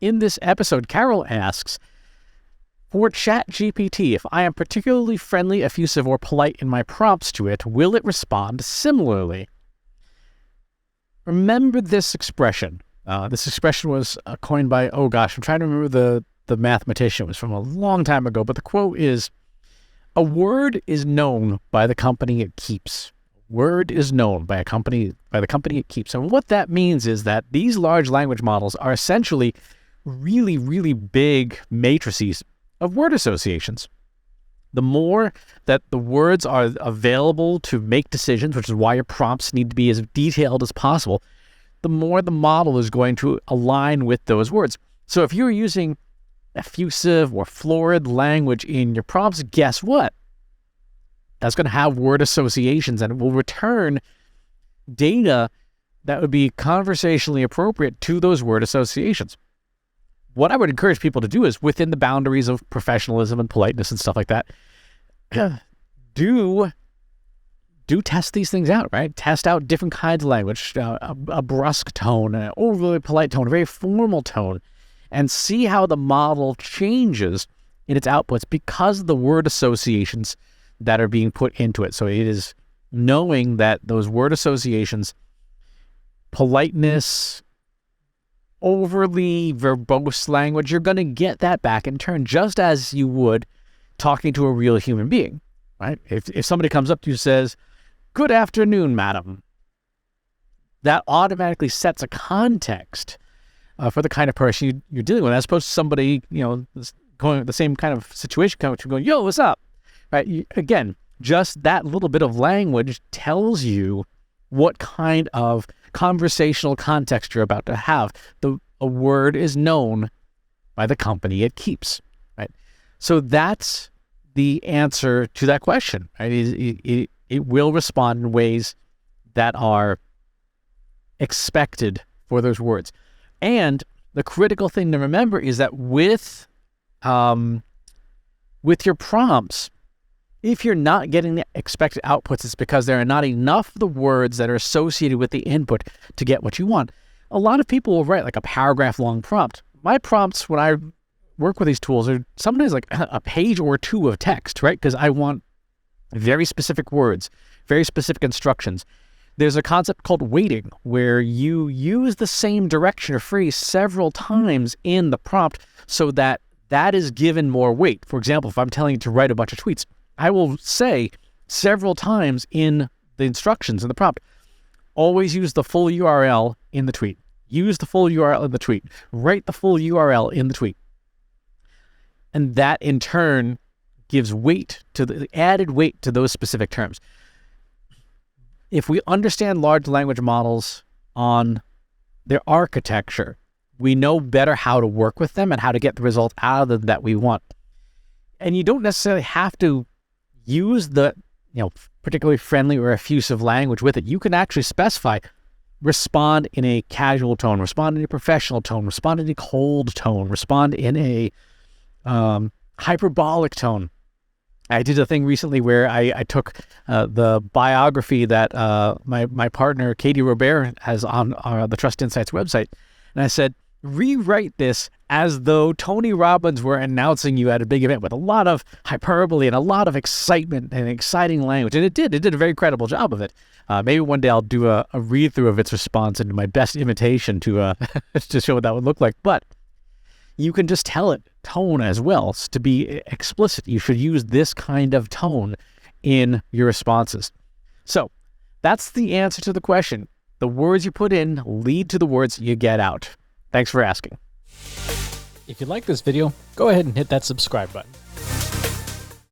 in this episode, Carol asks, for ChatGPT, if I am particularly friendly, effusive, or polite in my prompts to it, will it respond similarly? Remember this expression. This expression was coined by, I'm trying to remember the mathematician. It was from a long time ago, but the quote is, a word is known by the company it keeps. Word is known by the company it keeps. And what that means is that these large language models are essentially really, really big matrices of word associations. The more that the words are available to make decisions, which is why your prompts need to be as detailed as possible, the more the model is going to align with those words. So if you're using effusive or florid language in your prompts, guess what? That's going to have word associations, and it will return data that would be conversationally appropriate to those word associations. What I would encourage people to do is, within the boundaries of professionalism and politeness and stuff like that, do test these things out, right? Test out different kinds of language, a brusque tone, an overly polite tone, a very formal tone, and see how the model changes in its outputs because of the word associations that are being put into it. So it is knowing that those word associations, politeness, overly verbose language, you're going to get that back in turn, just as you would talking to a real human being, right? If somebody comes up to you and says, "Good afternoon, madam," that automatically sets a context for the kind of person you're dealing with, as opposed to somebody, going the same kind of situation, coming to going, "Yo, what's up?" Right? Again, just that little bit of language tells you what kind of conversational context you're about to have. A word is known by the company it keeps, right? So that's the answer to that question, right? It will respond in ways that are expected for those words. And the critical thing to remember is that with your prompts, if you're not getting the expected outputs, it's because there are not enough of the words that are associated with the input to get what you want. A lot of people will write like a paragraph-long prompt. My prompts, when I work with these tools, are sometimes like a page or two of text, right? Because I want very specific words, very specific instructions. There's a concept called weighting, where you use the same direction or phrase several times in the prompt so that is given more weight. For example, if I'm telling you to write a bunch of tweets, I will say several times in the instructions in the prompt, always use the full URL in the tweet. Use the full URL in the tweet. Write the full URL in the tweet. And that in turn gives weight to the added weight to those specific terms. If we understand large language models on their architecture, we know better how to work with them and how to get the result out of them that we want. And you don't necessarily have to use the, particularly friendly or effusive language with it. You can actually specify, respond in a casual tone, respond in a professional tone, respond in a cold tone, respond in a hyperbolic tone. I did a thing recently where I took the biography that my partner, Katie Robert, has on the Trust Insights website, and I said, rewrite this as though Tony Robbins were announcing you at a big event, with a lot of hyperbole and a lot of excitement and exciting language. And it did a very credible job of it. Maybe one day I'll do a read-through of its response and my best imitation to to show what that would look like. But you can just tell it tone as well. So to be explicit, you should use this kind of tone in your responses. So that's the answer to the question. The words you put in lead to the words you get out. Thanks for asking. If you like this video, go ahead and hit that subscribe button.